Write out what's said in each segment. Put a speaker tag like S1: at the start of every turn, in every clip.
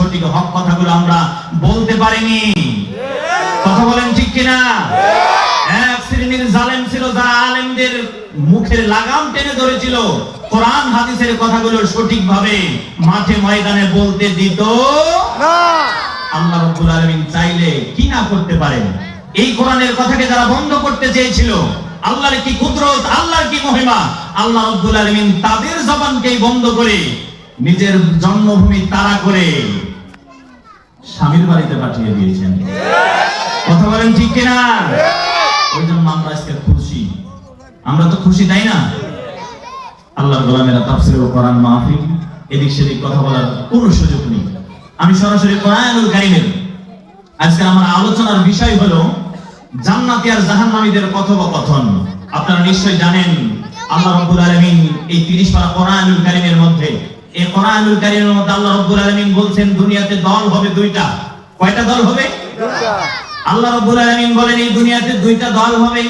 S1: সঠিক হক কথাগুলো আমরা বলতে পারিনি। কথা বলেন ঠিক কিনা? এক শ্রেণীর জালেম ছিল যারা আলেমদের মুখের লাগাম টেনে ধরেছিল, কোরআন হাদিসের কথাগুলো সঠিকভাবে মাঠে ময়দানে বলতে দিত না। আল্লাহ রাব্বুল আলামিন চাইলে কি না করতে পারেন? এই কোরআনের কথাকে যারা বন্ধ করতে চেয়েছিল, আল্লাহর কি কুদরত, আল্লাহর কি মহিমা, আল্লাহ রাব্বুল আলামিন তাদের জবানকেই বন্ধ করে নিজের জন্মভূমি তাড়া করে স্বামীর বাড়িতে পাঠিয়ে দিয়েছেন। কথা বলেন ঠিক কিনা? ওই জন্য আমরা আজকে খুশি। আমরা তো খুশি, তাই না? আল্লাহর গোলামেরা তাফসীর ও কোরআন মাহফিল এদিক সেদিক কথা বলার কোনো সুযোগ নেই। আমি সরাসরি কোরআনুল কারীমের আজকে আমার আলোচনার বিষয় হলো জান্নাতি আর জাহান্নামীদের কথোপকথন। আপনারা নিশ্চয়ই জানেন আল্লাহ রাব্বুল আলামিন এই 30 পারা কোরআনুল কারীমের মধ্যে, এই কোরআনুল কারীমের মধ্যে আল্লাহ রাব্বুল আলামিন বলছেন দুনিয়াতে দল হবে দুইটা। কয়টা দল হবে? দুইটা। আল্লাহ রাব্বুল আলামিন বলেন এই দুনিয়াতে দুইটা দল হবে।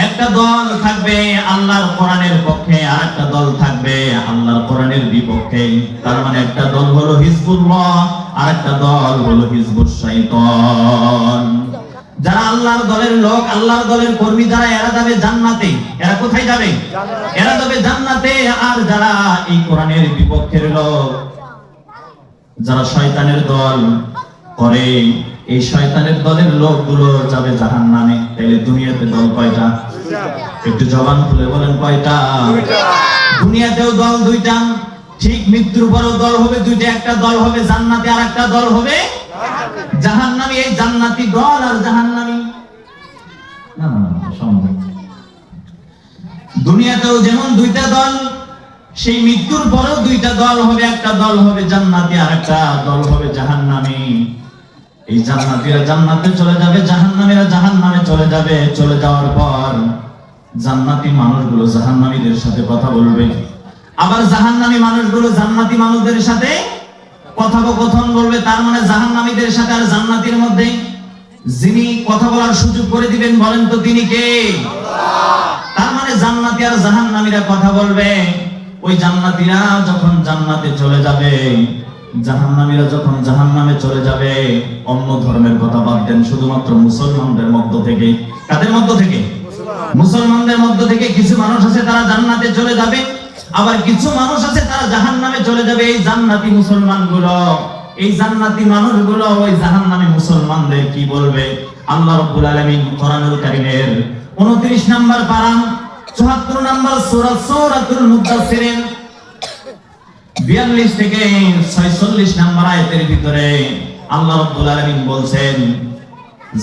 S1: একটা দল থাকবে আল্লাহর কোরআনের পক্ষে, আর একটা দল থাকবে আল্লাহর কোরআনের বিপক্ষে। তার মানে একটা দল হলো হিজবুল্লাহ, আর একটা দল হলো হিজবুশ শাইতান। যারা আল্লাহর দলের লোক, আল্লাহর দলের কর্মী যারা, এরা যাবে জান্নাতে। এরা কোথায় যাবে? এরা যাবে জান্নাতে। আর যারা এই কোরআনের বিপক্ষের লোক, যারা শয়তানের দল করে, এই শয়তানের দলের লোকগুলো যাবে জাহান্নামে। তাইলে দুনিয়াতে দল কয়টা? একটু জবান খুলে বলেন কয়টা? দুনিয়াতেও দল দুইটা। ঠিক মৃত্যুর পরেও দল হবে দুইটা। একটা দল হবে জান্নাতে, আর একটা দল হবে জাহান্নামী। এই জান্নাতি দল আর জাহান্নামী না না সম্ভব। দুনিয়াতেও যেমন দুইটা দল, সেই মৃত্যুর পরেও দুইটা দল হবে। একটা দল হবে জান্নাতি, আর একটা দল হবে জাহান্নামী। এই জান্নাতীরা জান্নাতে চলে যাবে, জাহান্নামীরা জাহান্নামে চলে যাবে। চলে যাওয়ার পর জান্নাতি মানুষগুলো জাহান্নামীদের সাথে কথা বলবে, আবার জাহান্নামী মানুষগুলো জান্নাতি মানুষদের সাথে কথোপকথন বলবে। তার মানে জাহান্নামীদের সাথে আর জান্নাতীর মধ্যে যিনি কথা বলার সুযোগ করে দিবেন, বলেন তো তিনি কে? আল্লাহ। তার মানে জান্নাতি আর জাহান্নামীরা কথা বলবে। ওই জান্নাতীরা যখন জান্নাতে চলে যাবে, জাহান্নামীরা যখন জাহান্নামে চলে যাবে, অন্য ধর্মের কথা বাদ দেন, শুধুমাত্র মুসলমানদের মধ্য থেকে। কাদের মধ্য থেকে? মুসলমানদের মধ্য থেকে কিছু মানুষ আছে তারা জান্নাতে চলে যাবে, আবার কিছু মানুষ আছে তারা জাহান্নামে চলে যাবে। এই জান্নাতি মুসলমানগুলো, এই জান্নাতি মানুষগুলো ওই জাহান্নামী মুসলমানদের কি বলবে? আল্লাহ রাব্বুল আলামিন কোরআনুল কারীমের 29 নম্বর পারা 74 নম্বর সূরা সূরাতুল মুদাসসির 42 থেকে 46 নম্বর আয়াতের ভিতরে আল্লাহ রাব্বুল আলামিন বলছেন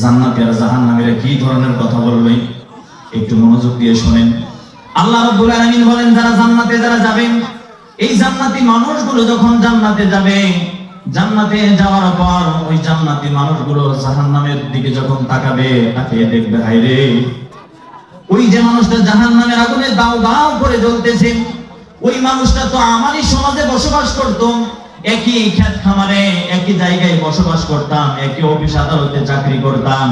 S1: জান্নাতি আর জাহান্নামীরা কি ধরনের কথা বলবে। একটু মনোযোগ দিয়ে শুনেন। আল্লাহ রাব্বুল আলামিন বলেন যারা জান্নাতে যারা যাবেন, এই জান্নাতি মানুষগুলো যখন জান্নাতে যাবে, জান্নাতে যাওয়ার পর ওই জান্নাতি মানুষগুলো জাহান্নামের দিকে যখন তাকাবে, তাকিয়ে দেখবে হায়রে ওই যে মানুষটা জাহান্নামের আগুনে দাউ দাউ করে জ্বলতেছে, ওই মানুষটা তো আমারই সমাজে বসবাস করত, একই ক্ষেত খামারে একই জায়গায় বসবাস করতাম, একই অফিস আদালতে চাকরি করতাম।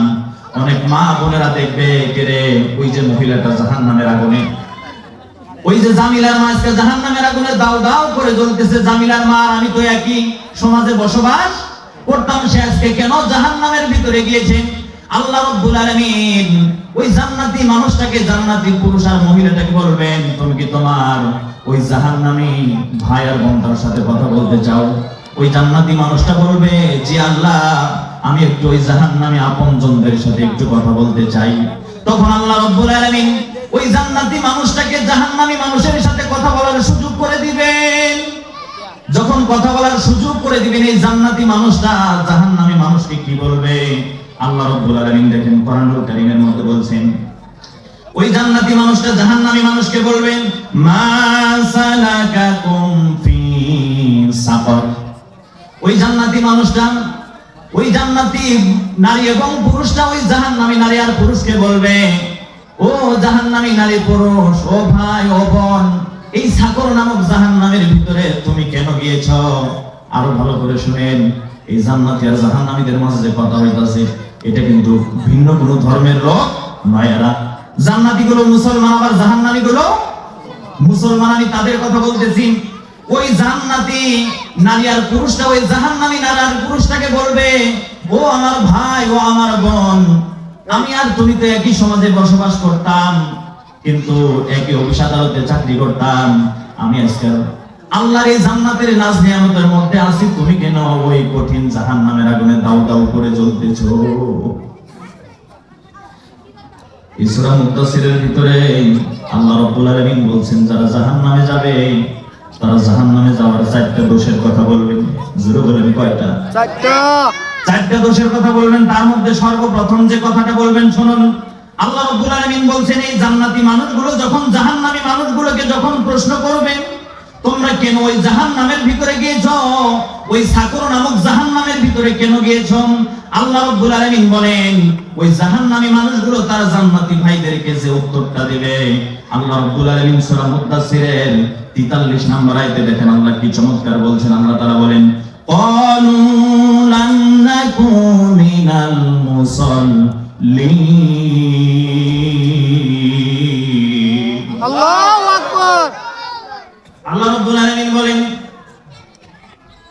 S1: অনেক মা বোনেরা দেখবে কেরে ওই যে মহিলাটা জাহান্নামের আগুনে, ওই যে জামিলার মা আজকে জাহান্নামের আগুনে দাউ দাউ করে জ্বলতেছে। জামিলার মা আর আমি তো একই সমাজে বসবাস করতাম, সে আজকে কেন জাহান্নামের ভিতরে গিয়েছে? আল্লাহ রাব্বুল আলামিন ওই জান্নাতি মানুষটাকে, জান্নাতি পুরুষ আর মহিলাটাকে বলবেন তুমি কি তোমার ওই জাহান্নামী ভাই আর বোনটার সাথে কথা বলতে চাও? ওই জান্নাতি মানুষটা বলবে জি আল্লাহ, আমি একটু ওই জাহান্নামী আপনজনদের সাথে একটু কথা বলতে চাই। তখন আল্লাহ রাব্বুল আলামিন ওই জান্নাতি মানুষটাকে জাহান্নামী মানুষের সাথে কথা বলার সুযোগ করে দিবেন। যখন কথা বলার সুযোগ করে দিবেন, এই জান্নাতি মানুষটা জাহান্নামী মানুষকে কি বলবে? আল্লাহ রাব্বুল আলামিন দেখেন কোরআনুল কারীমের মধ্যে বলছেন ওই জান্নাতি মানুষটা জাহান্নামী মানুষকে বলবেন মা সালাকাকুম ফি সাকর। ওই জান্নাতি মানুষটা, ওই জান্নাতি নারী এবং পুরুষটা ওই জাহান্নামী নারী আর পুরুষকে বলবে ও জাহান্নামী নারী পুরুষ, ও ভাই ও বোন, এই সাকর নামক জাহান্নামের ভিতরে তুমি কেন গিয়েছো? আরো ভালো করে শুনেন, এই জান্নাতি আর জাহান্নামীদের মাঝে যে কথা হইতাছে এটা কিন্তু ভিন্ন কোনো ধর্মের লোক নয়। এরা জান্নাতি গুলো মুসলমান, আবার জাহান্নামী গুলো মুসলমান। আমি তাদের কথা বলতেছি। ওই জান্নাতি নারী আর পুরুষটা ওই জাহান্নামী মানুষটাকে বলবে, ও আমার ভাই, ও আমার বোন, আমি আর তুমি তো একই সমাজে বসবাস করতাম, কিন্তু একই অফিস আদালতে চাকরি করতাম, আমি আজকে আল্লাহর এই জান্নাতের নাজ নিয়ামতের মধ্যে আছি, তুমি কেন ওই কঠিন জাহান্নামের আগুনে দাউ দাউ করে জ্বলতেছো? সূরা মুদ্দাসসিরের ভিতরে আল্লাহ রাব্বুল আলামিন বলছেন, যারা জাহান্নামে যাবে তারা জাহান্নামে যাওয়ার চারটা দোষের কথা বলবেন। জোরে বলেন, কয়টা? চারটা দোষের কথা বলবেন। তার মধ্যে সর্বপ্রথম যে কথাটা বলবেন শুনুন। আল্লাহ রাব্বুল আলামিন বলছেন, এই জান্নাতি মানুষগুলো যখন জাহান্নামী মানুষগুলোকে যখন প্রশ্ন করবে, তোমরা কেন ওই জাহান্নামের ভিতরে গিয়েছো, ওই সাকর নামক জাহান্নামের ভিতরে কেন গিয়েছো? আল্লাহ রাব্বুল আলামিন বলেন, ওই জাহান্নামী মানুষগুলো তার জান্নাতি ভাইদেরকে যে উত্তরটা দিবে, আল্লাহ রাব্বুল আলামিন সূরা মুদ্দাসসিরের 43 নম্বর আয়াতে দেখেন আল্লাহ কি চমৎকার বলছেন। আল্লাহ তাআলা বলেন, ক্বালু লাম নাকু মিনাল মুসাল্লিন।
S2: আল্লাহু আকবার।
S1: আল্লাহ রাব্বুল আলামিন বলেন,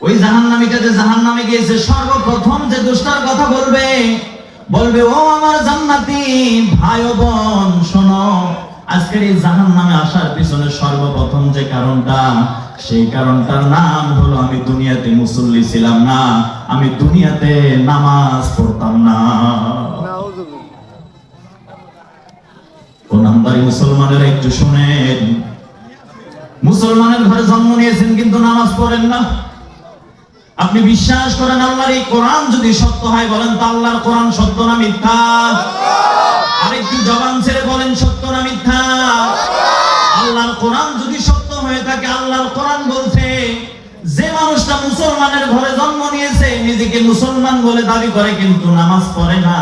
S1: ওই জাহান্নামীটা যে জাহান্নামে গিয়েছে, সর্বপ্রথম যে দুষ্টার কথা বলবে, ও আমার জান্নাতি ভাই ও বোন, শোনো, আজকের এই জাহান্নামে আসার পিছনে সর্বপ্রথম যে কারণটা, সেই কারণটার নাম হলো আমি দুনিয়াতে মুসল্লি ছিলাম না, আমি দুনিয়াতে নামাজ পড়তাম না। ও নামদারি মুসলমানেরা একটু শুনেন, মুসলমানের ঘরে জন্ম নিয়েছেন কিন্তু নামাজ পড়েন না। আপনি বিশ্বাস করেন আল্লাহর এই কোরআন যদি সত্য হয়, বলেন তো আল্লাহর কোরআন সত্য না মিথ্যা? আরেকটু জবান ছেড়ে বলেন, সত্য না মিথ্যা? আল্লাহর কোরআন যদি সত্য হয়ে থাকে, আল্লাহর কোরআন বলছে, যে মানুষটা মুসলমানের ঘরে জন্ম নিয়েছে, নিজেকে মুসলমান বলে দাবি করে কিন্তু নামাজ পড়ে না,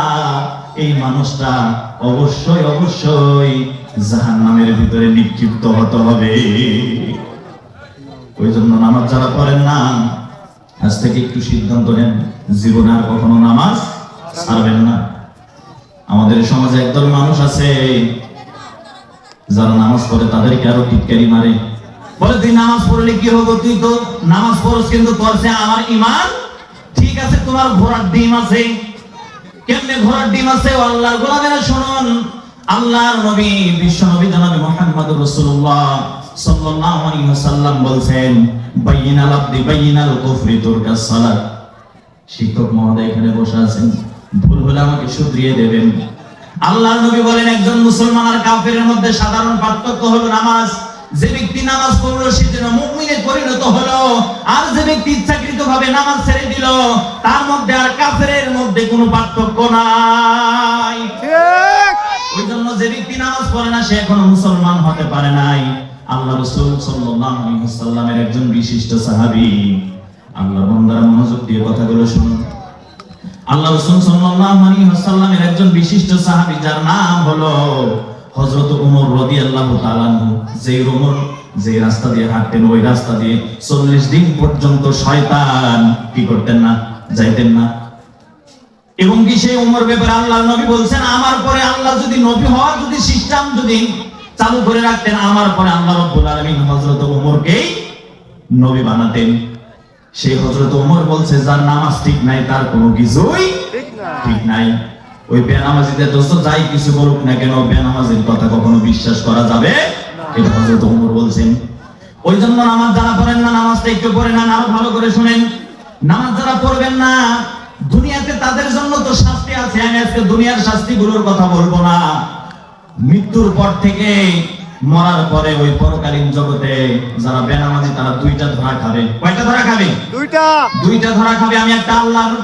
S1: এই মানুষটা অবশ্যই অবশ্যই জাহান্নামের ভিতরে নিক্ষিপ্ত হতে হবে। ওই জন্য নামাজ যারা পড়েন না, আজ থেকে একটু সিদ্ধান্ত নেন, জীবনে আর কখনো নামাজ ছাড়বেন না। আমাদের সমাজে একদল মানুষ আছে, যারা নামাজ পড়ে তাদেরকে আরো টিটকারি মারে, বলে তুই নামাজ পড়লে কি হবে, তুই তো নামাজ পড়ছ কিন্তু তোর চেয়ে আমার ঈমান ঠিক আছে, তোমার ঘোড়ার ডিম আছে। কেমনে ঘোড়ার ডিম আছে? আল্লাহর গোলামেরা শুনুন, আল্লাহর নবী বিশ্ব নবী জনাবে মুহাম্মদুর রাসূলুল্লাহ সাল্লাল্লাহু আলাইহি ওয়াসাল্লাম বলছেন, বাইনাল আবদি বাইনাল কুফরি তুরকাস সালাত। শিক্ষক মহোদয় এখানে বসে আছেন, ভুল হলে আমাকে শুধরিয়ে দেবেন। আল্লাহর নবী বলেন, একজন মুসলমান আর কাফেরের মধ্যে সাধারণ পার্থক্য হলো নামাজ। যে ব্যক্তি নামাজ পড়লো সে যেন মুমিনে পরিণত হলো, আর যে ব্যক্তি ইচ্ছাকৃতভাবে নামাজ ছেড়ে দিল, তার মধ্যে আর কাফেরের মধ্যে কোনো পার্থক্য নাই। ঠিক। ওই জন্য যে ব্যক্তি নামাজ পড়ে না, সে এখনো মুসলমান হতে পারে নাই। আল্লাহ রাসূল সাল্লাল্লাহু আলাইহি ওয়াসাল্লামের একজন বিশিষ্ট সাহাবী, আল্লাহর বান্দারা মনোযোগ দিয়ে কথাগুলো শুনুন। আল্লাহ রাসূল সাল্লাল্লাহু আলাইহি ওয়াসাল্লামের একজন বিশিষ্ট সাহাবী, যার নাম হলো হযরত ওমর রাদিয়াল্লাহু তাআলা আনহু। যে রাস্তা দিয়ে হাঁটতেন, ওই রাস্তা দিয়ে 40 দিন পর্যন্ত শয়তান কি করতেন না, যাইতেন না। এবং কি সেই ওমর ব্যাপারে আল্লাহর নবী বলছেন, আমার পরে আল্লাহ যদি নবী হওয়ার যদি সিস্টেম যদি চালু করে রাখতেন, আমার পরে আল্লাহ রাব্বুল আলামিন হযরত ওমরকেই নবী বানাতেন। সেই হযরত ওমর বলছে, যার নামাজ ঠিক নাই তার কোনো কিছুই ঠিক নাই। ওই বেনামাজিদের দোস্ত যাই কিছু বলুক না কেন, বেনামাজির কথা কখনো বিশ্বাস করা যাবে না, এটা হযরত ওমর বলছেন। ওই জন্য নামাজ যারা পড়েন না, নামাজটা একটু পড়ে নেন, আরো ভালো করে শুনেন। নামাজ যারা পড়বেন না, দুনিয়াতে তাদের জন্য তো শাস্তি আছে। আমি আজকে দুনিয়ার শাস্তিগুলোর কথা বলবো না। মৃত্যুর পর থেকে, মরার পরে ওই পরকালীন জগতে যারা বেনামাজি, তারা দুইটা ধরা খাবে। কয়টা ধরা খাবে? দুইটা ধরা খাবে। আমি একটা আল্লাহর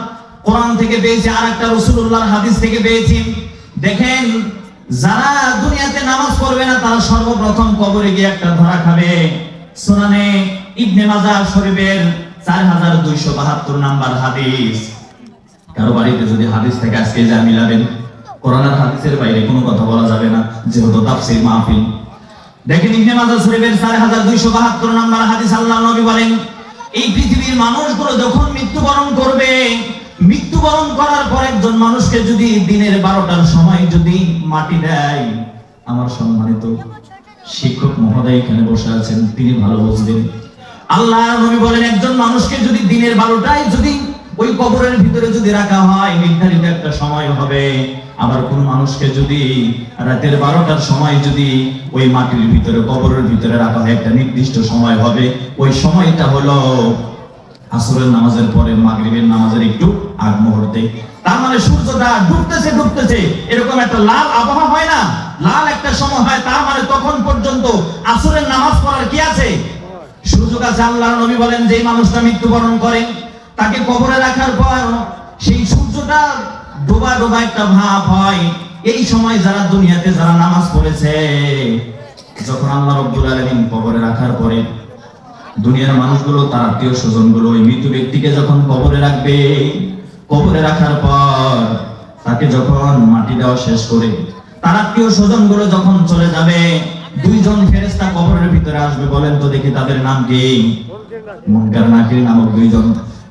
S1: কোরআন থেকে পেয়েছি, আর একটা রাসূলুল্লাহর হাদিস থেকে পেয়েছি। দেখেন, যারা দুনিয়াতে নামাজ পড়বে না, তারা সর্বপ্রথম কবরে গিয়ে একটা ধরা খাবে। সুনানে ইবনে মাজাহ শরীফের 4272 নাম্বার হাদিস। কারো বাড়িতে যদি হাদিস থেকে আজকে যা মিলাবেন, কোরআন আর হাদিসের বাইরে কোনো কথা বলা যাবে না, যেহেতু তাফসীর মাহফিল। দেখেন, ইবনে মাজাহ শরীফের 4272 নাম্বার হাদিস, আল্লাহর নবী বলেন, এই পৃথিবীর মানুষগুলো যখন মৃত্যুবরণ করবে, মৃত্যুবরণ করার পর একজন মানুষকে যদি দিনের 12টার সময় যদি মাটি দেয়, আমার সম্মানিত শিক্ষক মহোদয় এখানে বসে আছেন, তিনি ভালো বুঝবেন। আল্লাহর নবী বলেন, একজন মানুষকে যদি দিনের 12টায় যদি ওই কবরের ভিতরে যদি রাখা হয় নির্ধারিত একটা সময় হবে। আবার কোন মানুষকে যদি রাতের 12টার সময় যদি ওই মাটির ভিতরে কবরের ভিতরে রাখা হয় একটা নির্দিষ্ট সময় হবে। ওই সময়টা হলো আসরের নামাজের পরে মাগরিবের নামাজের একটু আগ মুহূর্তে। তার মানে সূর্যটা ডুবতেছে ডুবতেছে এরকম একটা লাল আবহাওয়া হয় না, লাল একটা সময় হয়। তার মানে তখন পর্যন্ত আসরের নামাজ পড়ার কি আছে, সুযোগ আছে। আল্লাহর নবী বলেন যে মানুষটা মৃত্যুবরণ করে তাকে কবরে রাখার পর সেই সূর্যটা ডোবা ডোবা একটা ভাব হয়। এই সময় যারা দুনিয়াতে যারা নামাজ পড়েছে, যখন আল্লাহ রাব্বুল আলামিন কবরে রাখার পরে দুনিয়ার মানুষগুলো তার আত্মীয় স্বজনগুলো ওই মৃত ব্যক্তিকে যখন কবরে রাখবে, কবরে রাখার পর তাকে যখন মাটি দেওয়া শেষ করে তার আত্মীয় স্বজনগুলো যখন চলে যাবে, দুইজন ফেরেশতা কবরের ভিতরে আসবে। বলেন তো দেখি তাদের নাম কি? মুনকার নাকির নামক দুইজন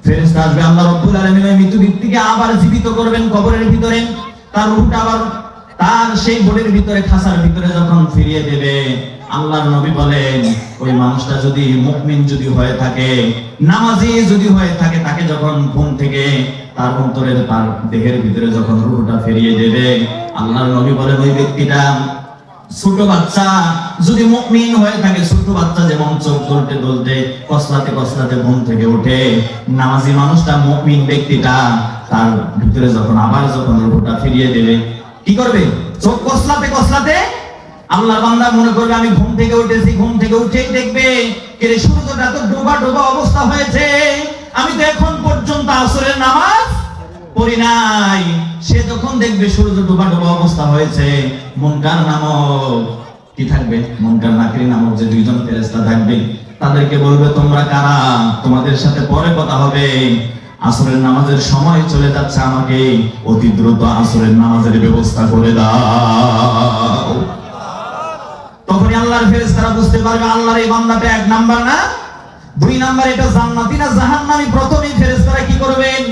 S1: ফেরেশতা আসবে। আল্লাহ রাব্বুল আলামিন ওই মৃত ব্যক্তিকে আবার জীবিত করবেন কবরের ভিতরে। তার রূহটা আবার তার সেই বডির ভিতরে খাসার ভিতরে যখন ফিরিয়ে দেবে, আল্লাহর নবী বলেন ওই মানুষটা যদি মুমিন যদি হয়ে থাকে, নামাজি যদি হয়ে থাকে, তাকে যখন ঘুম থেকে তার অন্তরের তার দেহের ভিতরে যখন রূহটা ফিরিয়ে দেবে, আল্লাহর নবী বলেন ওই ব্যক্তিটা ছোট বাচ্চা যদি মুমিন হয়ে থাকে, ছোট বাচ্চা যেমন চোখ দোলতে দোলতে কসলাতে কসলাতে ঘুম থেকে ওঠে, নামাজি মানুষটা মুমিন ব্যক্তিটা তার ভিতরে যখন আবার যখন রূহটা ফিরিয়ে দেবে কি করবে? চোখ কসলাতে কসলাতে আল্লাহর বান্দা মনে করবে আমি ঘুম থেকে উঠেছি, ঘুম থেকে উঠেই দেখবে কে সূর্যটা তো ডোবা ডোবা অবস্থা হয়েছে, আমি তো এখন পর্যন্ত আসরের নামাজ পড়ি নাই। সে যখন দেখবে সূর্য ডোবা ডোবা অবস্থা হয়েছে, মুনকার নামক কি থাকবে, মুনকার নাকির নামক যে দুইজন ফেরেশতা থাকবে, তাদেরকে বলবে তোমরা কারা, তোমাদের সাথে পরে কথা হবে, আসরের নামাজের সময় চলে যাচ্ছে, আমাকে অতি দ্রুত আসরের নামাজের ব্যবস্থা করে দাও। তখনই আল্লাহর ফেরেশতারা বুঝতে পারবে আল্লাহর এই বান্দাটা এক নাম্বার না দুই নাম্বার, এটা জান্নাতি না জাহান্নামী। প্রথমেই ফেরেশতারা কি করবেন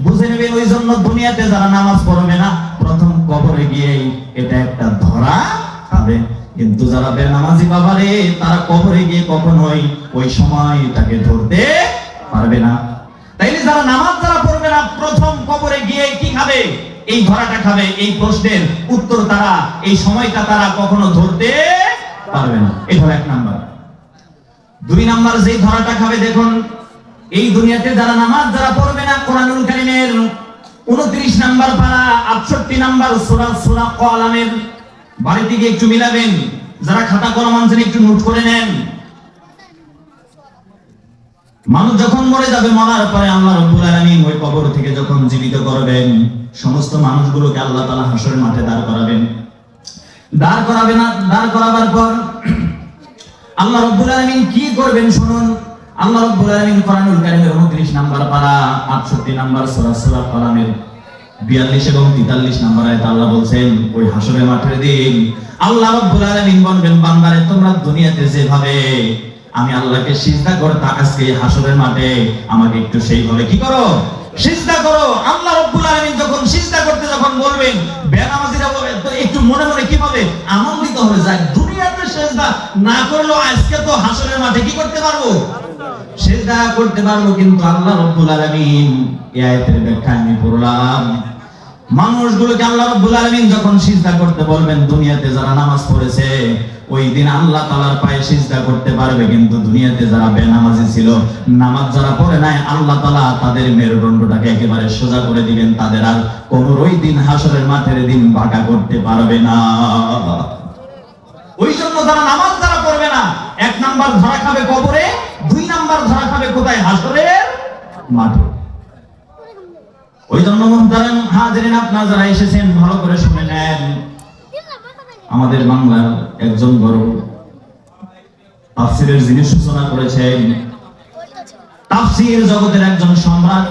S1: বুঝে নেবেন। ওই জন্য দুনিয়াতে যারা নামাজ পড়বে না প্রথম কবরে গিয়ে এটা একটা ধরা খাবে। কিন্তু যারা বেনামাজি বাবারে তারা কবরে গিয়ে কখনোই ওই সময়টাকে ধরতে পারবে না। তাইলে যারা নামাজ যারা পড়বে না প্রথম কবরে গিয়ে কি খাবে? এই ধরাটা খাবে। এই প্রশ্নের উত্তর তারা এই সময়টা তারা কখনো ধরতে পারবে না। এটা হলো এক নাম্বার। দুই নাম্বার যেই ধরাটা খাবে, দেখুন এই দুনিয়াতে যারা নামাজ যারা পড়বে না, কোরআনুল কারীমের 29 নাম্বার পারা 68 নাম্বার সূরা সূরা কলামের বাড়িতে গিয়ে একটু মিলাবেন, যারা খাতা কলম আনছেন একটু নোট করে নেন। মানুষ যখন মরে যাবে, মরার পরে আল্লাহ রাব্বুল আলামিন ওই কবর থেকে যখন জীবিত করবেন, সমস্ত মানুষগুলোকে আল্লাহ তাআলা হাসরের মাঠে দাঁড় করাবেন। দাঁড় করাবার পর আল্লাহ রাব্বুল আলামিন কি করবেন শুনুন। আল্লাহ রাব্বুল আলামিন কোরআনুল কারীমের 29 নাম্বার পারা 68 নাম্বার সূরা সূরা কলামের 42 এবং 43 নাম্বার আয়াতে আল্লাহ বলছেন ওই হাসরের মাঠের দিন আল্লাহ রাব্বুল আলামিন বলবেন, বান্দারে তোমরা দুনিয়াতে যেভাবে আমি আল্লাহকে সিজদা করতে, আজকে হাসরের মাঠে আমাকে একটু সেইভাবে কি করো, সিজদা করো। আল্লাহ রাব্বুল আলামিন যখন সিজদা করতে যখন বলবেন, বেনামাজিরা তো একটু মনে মনে কি হবে, আনন্দিত হয়ে যায়। দুনিয়াতে সিজদা না করলেও আজকে তো হাসরের মাঠে কি করতে পারবো, সিজদা করতে পারবো। কিন্তু আল্লাহ রাব্বুল আলামিন এই আয়াতের ব্যাখ্যা আমি পড়লাম, মানুষগুলোকে আল্লাহ রাব্বুল আলামিন যখন সিজদা করতে বলবেন, দুনিয়াতে যারা নামাজ পড়েছে ওই দিন আল্লাহ তাআলার পায়ে সিজদা করতে পারবে, কিন্তু দুনিয়াতে যারা বেনামাজি ছিল, নামাজ যারা পড়ে নাই, আল্লাহ তাআলা তাদের মেরুদণ্ডটাকে একেবারে সোজা করে দিবেন, তাদের আর কোনোই দিন হাসরের মাঠের দিন বাঁকা করতে পারবে না। ওই জন্য যারা নামাজ যারা পড়বে না, এক নাম্বার ধরা খাবে কবরে, দুই নাম্বার ধরা খাবে কোথায়, হাসরের মাঠে। ওই জন্য মুহতারাম হাজিরিন, আপনারা যারা এসেছেন ভালো করে শুনে নেন। আমাদের বাংলার একজন বড় তাফসীরের যিনি সূচনা করেছেন, তাফসীর জগতের একজন সম্রাট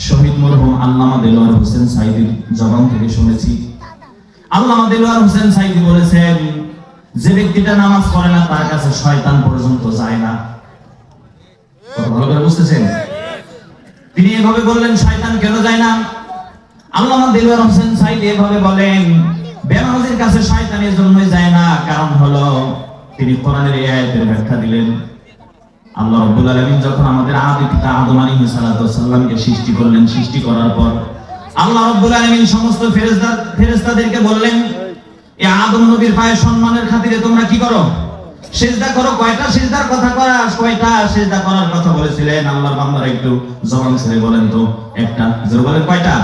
S1: শহীদ মরহুম আল্লামা দেলোয়ার হোসেন সাঈদীর জবান থেকে শুনেছি। আল্লামা দেলোয়ার হোসেন সাঈদী বলেছেন, যে ব্যক্তিটা নামাজ পড়ে না তার কাছে শয়তান পর্যন্ত যায় না। ভালো করে বুঝতেছেন? তিনি এভাবে বললেন, শয়তান কেন যায় না? আল্লামা দেলোয়ার হোসেন সাঈদী এভাবে বলেন, বেনামাজির কাছে শয়তান এর জন্যই যায় না, কারণ হলো তিনি কোরআনের এই আয়াতের ব্যাখ্যা দিলেন, আল্লাহ রাব্বুল আলামিন যখন আমাদের আদি পিতা আদম আলাইহিস সালামকে সৃষ্টি করলেন, সৃষ্টি করার পর আল্লাহ রাব্বুল আলামিন সমস্ত ফেরেশতাদেরকে বললেন, এই আদম নবীর পায়ে সম্মানের খাতিরে তোমরা কি করো? সিজদা করো। কয়টা সিজদার কথা করা, কয়টা সিজদা করার কথা বলেছিলেন? আল্লাহর বান্দারা একটু জবান ছেড়ে বলেন তো। একটা। জোরে বলেন কয়টা?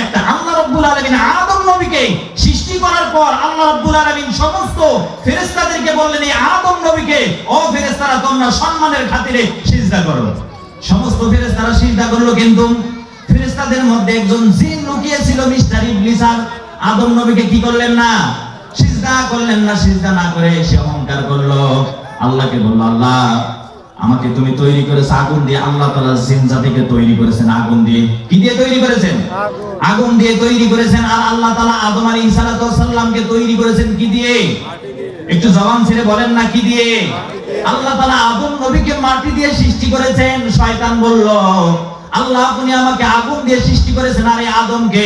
S1: একটা। আল্লাহ রাব্বুল আলামিন আদম নবীকে সৃষ্টি করার পর আল্লাহ রাব্বুল আলামিন সমস্ত ফেরেশতাদেরকে বললেন, এই আদম নবীকে, ও ফেরেশতারা তোমরা সম্মানের খাতিরে সিজদা করো। সমস্ত ফেরেশতারা সিজদা করলো, কিন্তু ফেরেশতাদের মধ্যে একজন জিন লুকিয়ে ছিল, মিস্টার ইবলিস। আর আদম নবীকে কি করলেন না? সিজদা করলেন না। সিজদা না করে সে অহংকার করলো, আল্লাহকে বলল, আল্লাহ আমাকে তুমি তৈরি করেছো আগুন দিয়ে। আল্লাহ তাআলা জিন জাতিকে তৈরি করেছেন আগুন দিয়ে। কি দিয়ে তৈরি করেছেন? আগুন দিয়ে তৈরি করেছেন। আর আল্লাহ তাআলা আদম আলাইহিস সালামকে তৈরি করেছেন কি দিয়ে? একটু জবান ছেড়ে বলেন না, কি দিয়ে? আল্লাহ তাআলা আদম নবীকে মাটি দিয়ে সৃষ্টি করেছেন। শয়তান বলল, আল্লাহ আপনি আমাকে আগুন দিয়ে সৃষ্টি করেছেন, আর এই আদমকে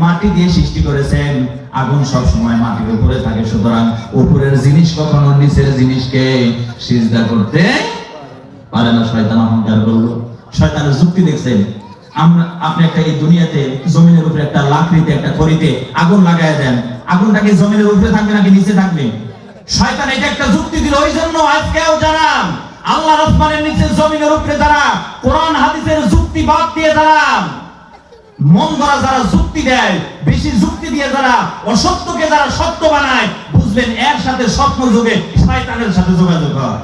S1: মাটি দিয়ে সৃষ্টি করেছেন। আগুন সব সময় মাটির উপরে থাকে, সুতরাং উপরের জিনিস কখনো নিচের জিনিসকে সিজদা করতে পারে না। শয়তান অহংকার করলো। শয়তানের যুক্তি দেখছেন? আপনি একটা এই দুনিয়াতে জমিনের উপরে একটা লাকড়িতে, একটা খড়িতে আগুন লাগায় দেন, আগুনটাকে জমিনের উপরে থাকবে নাকি নিচে থাকবে? শয়তান এটা একটা যুক্তি দিল। ওই জন্য আজকেও যারা আল্লাহর আসমানের নিচে জমিনের উপরে যারা কোরআন হাদিসের যুক্তি বাদ দিয়ে যারা মন গড়া যারা যুক্তি দেয়, বেশি যুক্তি দিয়ে যারা অসত্যকে যারা সত্য বানায়, বুঝবেন এর সাথে স্বপ্ন যুগে শয়তানের সাথে যোগাযোগ হয়।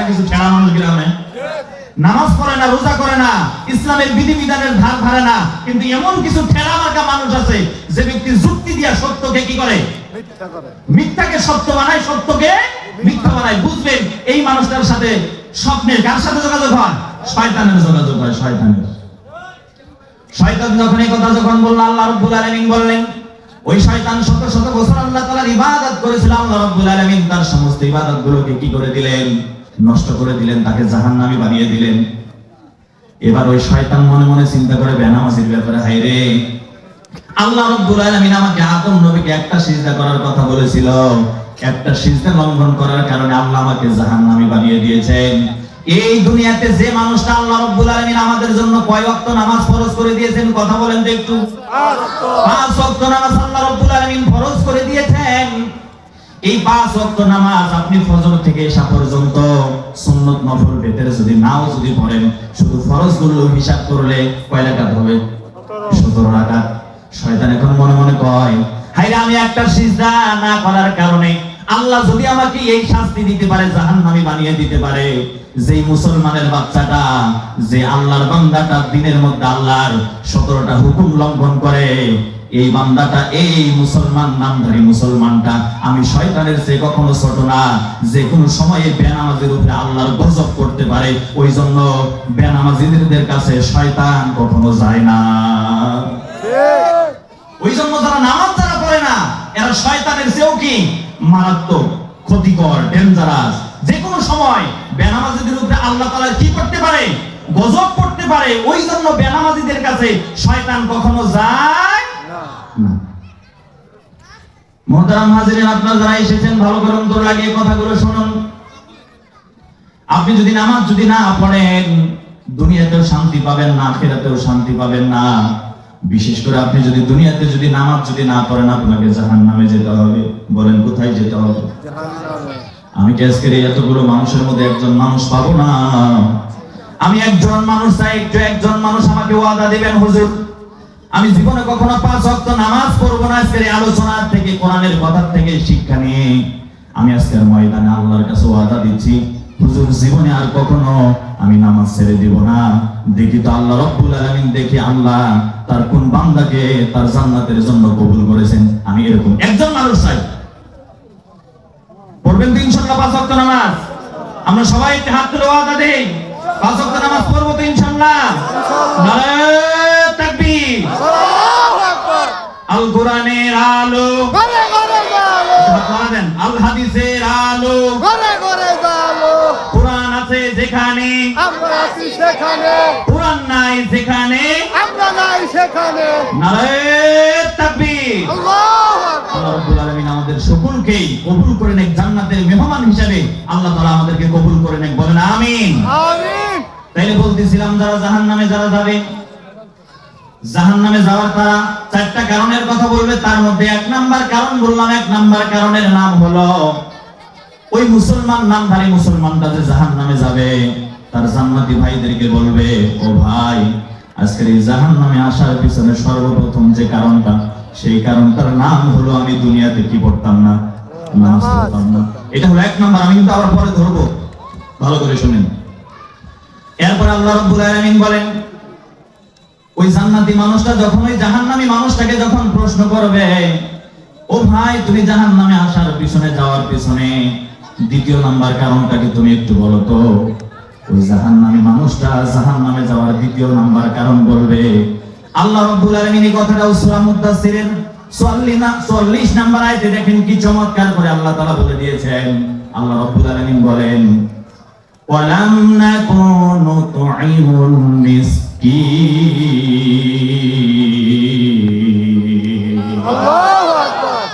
S1: কিছু ঠেলা মানুষ গ্রামে নামাজ পড়ে না, রোজা করে না, ইসলামের বিধিবিধানের ধার ধারে না, কিন্তু এমন কিছু ঠেলা মার্কা মানুষ আছে যে ব্যক্তি যুক্তি দিয়ে সত্যকে কি করে? মিথ্যাকে সত্য বানায়, সত্যকে মিথ্যা বানায়। বুঝবেন এই মানুষটার সাথে স্বপ্নের কার সাথে যোগাযোগ হয়? শয়তানের যোগাযোগ হয়। শয়তান যখন এই কথা যখন বলল, আল্লাহ রাব্বুল আলামিন বললেন, ওই শয়তান শত শত বছর আল্লাহ তাআলার ইবাদত করেছিল। আল্লাহ রাব্বুল আলামিন তার সমস্ত ইবাদতগুলোকে কি করে দিলেন? নষ্ট করে দিলেন, তাকে জাহান্নামী বানিয়ে দিলেন। এবার ওই শয়তান মনে মনে চিন্তা করে বেনামাজির ব্যাপারে, হায়রে আল্লাহ রাব্বুল আলামিন আমাকে আদম নবীকে একটা সিজদা করার কথা বলেছিল, একটা সিজদা লঙ্ঘন করার কারণে আল্লাহ আমাকে জাহান্নামী বানিয়ে দিয়েছেন। এই দুনিয়াতে যে মানুষটা আল্লাহ রাব্বুল আলামিন আমাদের জন্য কয় ওয়াক্ত নামাজ ফরজ করে দিয়েছেন, কথা বলেন তো একটু। 5 ওয়াক্ত নামাজ আল্লাহ রাব্বুল আলামিন ফরজ করে দিয়েছেন। এই 5 ওয়াক্ত নামাজ আপনি ফজর থেকে এশা পর্যন্ত সুন্নত নফল ভেতরে যদি নাও যদি পড়েন, শুধু ফরজগুলো হিসাব করলে কয় রাকাত হবে? 17 রাকাত। শয়তান এখন মনে মনে কয়, হায়রে আমি একটা সিজদা না করার কারণে আল্লাহ যদি আমাকে এই শাস্তি দিতে পারে, জাহান্নামী বানিয়ে দিতে পারে। যে মুসলমানের বাচ্চাটা, যে আল্লাহর বান্দাটা দিনের মধ্যে আল্লাহর 17টা হুকুম লঙ্ঘন করে, এই বান্দাটা, এই মুসলমান নামধারী মুসলমানটা আমি শয়তানের চেয়ে কখনো ছোট না। যে কোনো সময়ে বেনামাজির উপরে আল্লাহর গজব করতে পারে। ওই জন্য বেনামাজিদের কাছে শয়তান কখনো যায় না। ওই জন্য যারা নামাজ যারা পড়ে না, এরা শয়তানের চেয়েও কি মারাত্মক, ক্ষতিকর, ডেঞ্জারাস। যে কোনো সময় বেনামাজিদের উপরে আল্লাহ তাআলা কি করতে পারে? গজব করতে পারে। ওই জন্য বেনামাজিদের কাছে শয়তান কখনো যায় না। মুহতারাম হাজিরিন, আপনারা যারা এসেছেন ভালো করে অন্তর লাগিয়ে কথাগুলো শুনুন। আপনি যদি নামাজ যদি না পড়েন, দুনিয়াতেও শান্তি পাবেন না, আখিরাতেও শান্তি পাবেন না। বিশেষ করে আপনি যদি দুনিয়াতে যদি নামাজ যদি না পড়েন, আপনাকে জাহান্নামে যেতে হবে। বলেন কোথায় যেতে হবে? জাহান্নামে। আমি কি আজকের এতগুলো মানুষের মধ্যে একজন মানুষ পাবো না? আমি একজন মানুষ চাই, একজন মানুষ আমাকে ওয়াদা দিবেন, হুজুর আমি জীবনে কখনো 5 ওয়াক্ত নামাজ পড়বো না। আজকের আলোচনা থেকে, কোরআনের কথা থেকে শিক্ষা নিয়ে আমি আজকের ময়দানে আল্লাহর কাছে ওয়াদা দিচ্ছি, হুজুর জীবনে আর কখনো আমি নামাজ ছেড়ে দিব না। দেখি তো আল্লাহ রাব্বুল আলামিন, দেখি আল্লাহ তার কোন বান্দাকে তার জান্নাতের জন্য কবুল করেছেন। আমি এরকম একজন মানুষ চাই। পড়বেন তো ইনশাআল্লাহ 5 ওয়াক্ত নামাজ? আমরা সবাই হাত তুলে ওয়াদা দেই, 5 ওয়াক্ত নামাজ পড়বো তো ইনশাআল্লাহ। নারায়ে তাকবীর, আল্লাহু আকবার। আল কোরআনের আলো ঘরে ঘরে আলো, আল হাদিসের আলো ঘরে ঘরে আলো। কোরআন আছে যেখানে আমরা আছি সেখানে, কোরআন নাই যেখানে আমরা নাই সেখানে। নারায়ে তাকবীর, আল্লাহু আকবার। আল্লাহ রাব্বুল আলামিন আমাদের সকলকে কবুল করে নেক জান্নাতের মেহমান হিসেবে। আল্লাহ তাআলা আমাদেরকে কবুল করে নেক, বলেন আমিন।
S2: আমিন।
S1: তাইলে বলতেছিলাম যারা জাহান্নামে যাবে, জাহান্নামে যাওয়ার তারা চারটা কারণের কথা বলবে। তার মধ্যে এক নাম্বার কারণ বললাম, এক নাম্বার কারণের নাম হলো ওই মুসলমান নামধারী মুসলমানটা যে জাহান্নামে যাবে তার জান্নাতি ভাইদেরকে বলবে, ও ভাই, আজকের এই জাহান্নামে আসার পিছনে সর্বপ্রথম যে কারণটা, সেই কারণটার নাম হলো আমি দুনিয়াতে কি পড়তাম না, নামাজ পড়তাম না। এটা হলো এক নাম্বার। আমি কিন্তু আবার পরে ধরবো, ভালো করে শুনেন। এরপর আল্লাহ রাব্বুল আলামিন বলেন, ওই জান্নাতি মানুষটা যখন ওই জাহান্নামী মানুষটাকে যখন প্রশ্ন করবে, ও ভাই, তুমি জাহান্নামে আসার পিছনে, যাওয়ার পিছনে দ্বিতীয় নাম্বার কারণটা কি তুমি একটু বলো তো। ওই জাহান্নামী মানুষটা জাহান্নামে যাওয়ার দ্বিতীয় নাম্বার কারণ বলবে, আল্লাহ রাব্বুল আলামিন এই কথাটা সূরা মুদ্দাসসিরের 44 নাম্বার আয়াতে দেখেন কি চমৎকার করে আল্লাহ তাআলা বলে দিয়েছেন। আল্লাহ রাব্বুল আলামিন বলেন, ওয়ালাম নাকুনু তুইমুল মিসকিন।
S2: আল্লাহু আকবার।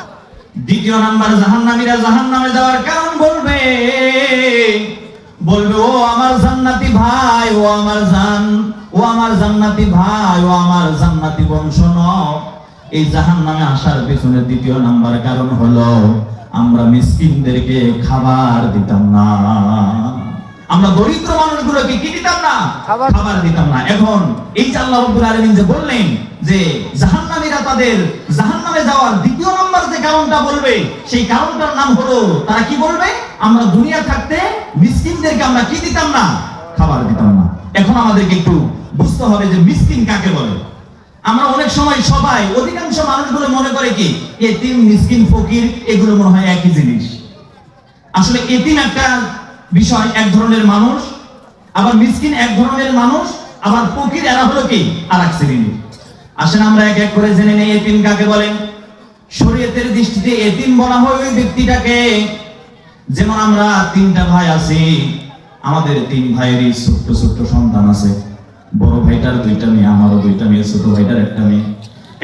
S1: দ্বিতীয় নাম্বার জাহান্নামীরা জাহান্নামে যাওয়ার কারণ বলবে, ও আমার জান্নাতি ভাই, ও আমার জান্নাতি ভাই, ও আমার জান্নাতি বংশ। এই জাহান্নামে আসার পিছনে দ্বিতীয় নাম্বার কারণ হলো আমরা মিসকিনদেরকে খাবার দিতাম না, আমরা দরিদ্র মানুষগুলোকে কি দিতাম না, খাবার দিতাম না। এখন এই যে আল্লাহ রাব্বুল আলামিন যে বললেন যে জাহান্নামীরা তাদের জাহান্নামে যাওয়ার দ্বিতীয় নম্বর যে কারণটা বলবে, সেই কারণটার নাম হলো তারা কি বলবে, আমরা দুনিয়া থাকতে মিসকিনদেরকে আমরা কি দিতাম না, খাবার দিতাম না। এখন আমাদেরকে একটু বুঝতে হবে যে মিসকিন কাকে বলে। আমরা অনেক সময় সবাই অধিকাংশ মানুষগুলো মনে করে কি এতিম, মিসকিন, ফকির এগুলো মনে হয় একই জিনিস। আসলে এতিম একটা বিষয়, এক ধরনের মানুষ, আবার মিসকিন এক ধরনের মানুষ, আবার ফকির এরা হলো কি আরেক শ্রেণীর। আসেন আমরা এক এক করে জেনে নেই এতিম কাকে বলেন। শরীয়তের দৃষ্টিতে এতিম বলা হয় ওই ব্যক্তিটাকে, যেমন আমরা তিনটা ভাই আছি, আমাদের তিন ভাইয়েরই ছোট্ট ছোট্ট সন্তান আছে। বড় ভাইটার দুইটা মেয়ে, আমারও দুইটা মেয়ে, ছোট ভাইটার একটা মেয়ে।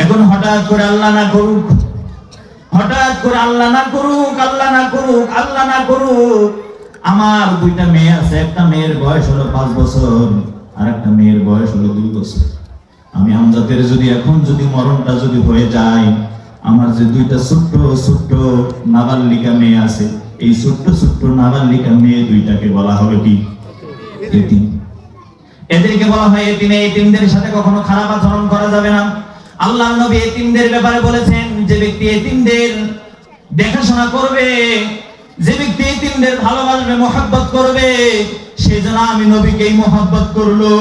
S1: এখন হঠাৎ করে আল্লাহ না করুক, আমার দুইটা মেয়ে আছে। একটা মেয়ের বয়স হলো 5 বছর, আর একটা মেয়ের বয়স হলো 2 বছর। আমি আমজাদের যদি এখন যদি মরণটা যদি হয়ে যায়, আমার যে দুইটা ছোট্ট ছোট্ট নাবালিকা মেয়ে আছে, এই ছোট্ট ছোট্ট নাবালিকা মেয়ে দুইটাকে বলা হবে কি এতিম। এদেরকে বলা হয় এতিম। এতিমদের সাথে কখনো খারাপ আচরণ করা যাবে না। আল্লাহর নবী এতিমদের ব্যাপারে বলেছেন, যে ব্যক্তি এতিমদের দেখাশোনা করবে, যে ব্যক্তি এতিমদের ভালোবাসবে, মহব্বত করবে, সে যেন আমি নবীকেই মহব্বত করলো।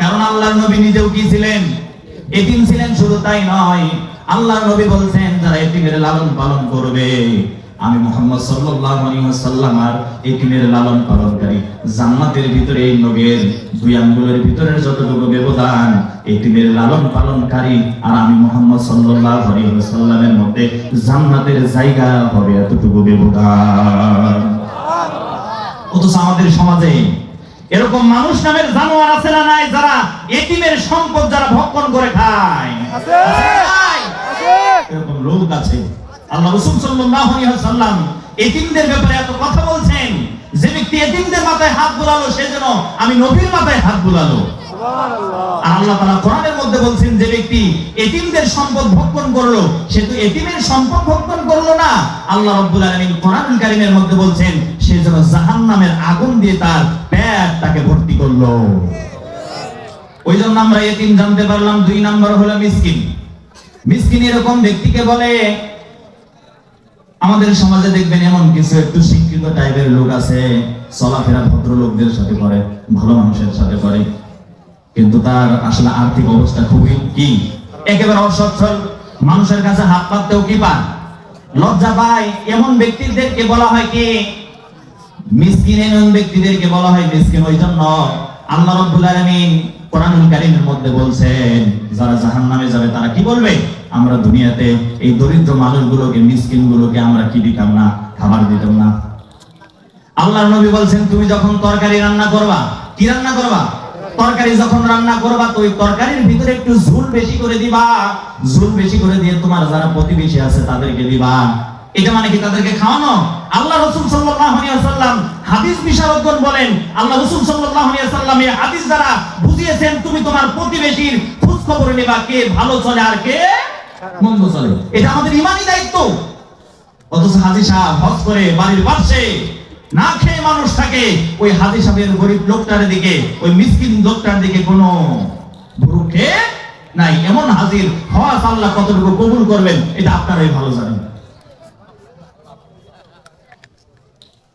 S1: কারণ আল্লাহর নবী নিজেও কি ছিলেন, এতিম ছিলেন। শুধু তাই নয়, আল্লাহর নবী বলছেন যারা এতিমের লালন পালন করবে, আমি মুহাম্মদ সাল্লাল্লাহু আলাইহি ওয়াসাল্লাম আর এতিমের লালন পালনকারী, জান্নাতের ভিতরে এই নবীর 2 আঙ্গুলের ভিতরের যতটুকু ব্যবধান, এতিমের লালন পালনকারী আর আমি মুহাম্মদ সাল্লাল্লাহু আলাইহি ওয়াসাল্লামের মধ্যে জান্নাতের জায়গা হবে এতটুকু ব্যবধান। অথচ আমাদের সমাজে এরকম মানুষ নামের জানোয়ার আছে না নাই, যারা এতিমের সম্পদ যারা ভক্ষণ করে খায়?
S2: আছে, আছে।
S1: এরকম লোক আছে। আল্লাহ রাসূল সাল্লাল্লাহু আলাইহি ওয়াসাল্লাম এতিমদের ব্যাপারে এত কথা বলছেন, যে ব্যক্তি এতিমদের মাথায় হাত বুলালো সে যেন আমি নবীর মাথায় হাত বুলালো। সুবহানাল্লাহ। আর আল্লাহ তাআলা কোরআনের মধ্যে বলছেন, যে ব্যক্তি এতিমদের সম্পদ ভক্ষণ করলো সে তো এতিমের সম্পদ ভক্ষণ করলো না, আল্লাহ রাব্বুল আলামিন কোরআনুল কারীমের মধ্যে বলছেন সে যেন জাহান্নামের আগুন দিয়ে তার পেটটাকে ভর্তি করলো। ওই জন্য আমরা এতিম জানতে পারলাম। 2 নাম্বার হলো মিসকিন। মিসকিন এরকম ব্যক্তিকে বলে, আমাদের সমাজে দেখবেন এমন কিছু একটু শিক্ষিত টাইপের লোক আছে, চলাফেরা ভদ্র লোকদের সাথে করে, ভালো মানুষের সাথে করে, কিন্তু তার আসলে আর্থিক অবস্থা খুবই কি একেবারে অসচ্ছল। মানুষের কাছে হাত পাততেও কি পান, লজ্জা পায়। এমন ব্যক্তিদেরকে বলা হয় কি মিসকিন। এমন ব্যক্তিদেরকে বলা হয় মিসকিন। ওই জন্য আল্লাহ রাব্বুল আলামিন কোরআনুল কারীমের মধ্যে বলছেন, যারা জাহান্নামে যাবে তারা কি বলবে, আমরা দুনিয়াতে এই দরিদ্র মানুষগুলোকে, মিসকিনগুলোকে আমরা কি দিতাম না, খাবার দিতাম না। আল্লাহর নবী বলছেন, তুমি যখন তরকারি রান্না করবা, কি রান্না করবা, তরকারি যখন রান্না করবা, তো ওই তরকারির ভিতরে একটু ঝোল বেশি করে দিবা। ঝোল বেশি করে দিয়ে তোমার যারা প্রতিবেশী আছে তাদেরকে দিবা। এটা মানে কি তাদেরকে খাওয়ানো? আল্লাহ রাসূল সাল্লাল্লাহু আলাইহি ওয়াসাল্লাম হাদিস বিশারদগণ বলেন, আল্লাহ রাসূল সাল্লাল্লাহু আলাইহি ওয়াসাল্লাম এই হাদিস দ্বারা বুঝিয়েছেন তুমি তোমার প্রতিবেশীর খোঁজ খবর নেবা, কে ভালো চলে আর কে মন্দ চলে। এটা আমাদের ঈমানি দায়িত্ব। অথচ হাজী সাহেব হজ করে বাড়ির পাশে না খেয়ে মানুষ থাকে, ওই হাজী সাহেবের গরিব লোকটার দিকে, ওই মিসকিন লোকটার দিকে কোনো ভ্রুক্ষে নাই। এমন হাজির হজ আল্লাহ কতটুকু কবুল করবেন এটা আপনারাই ভালো জানেন।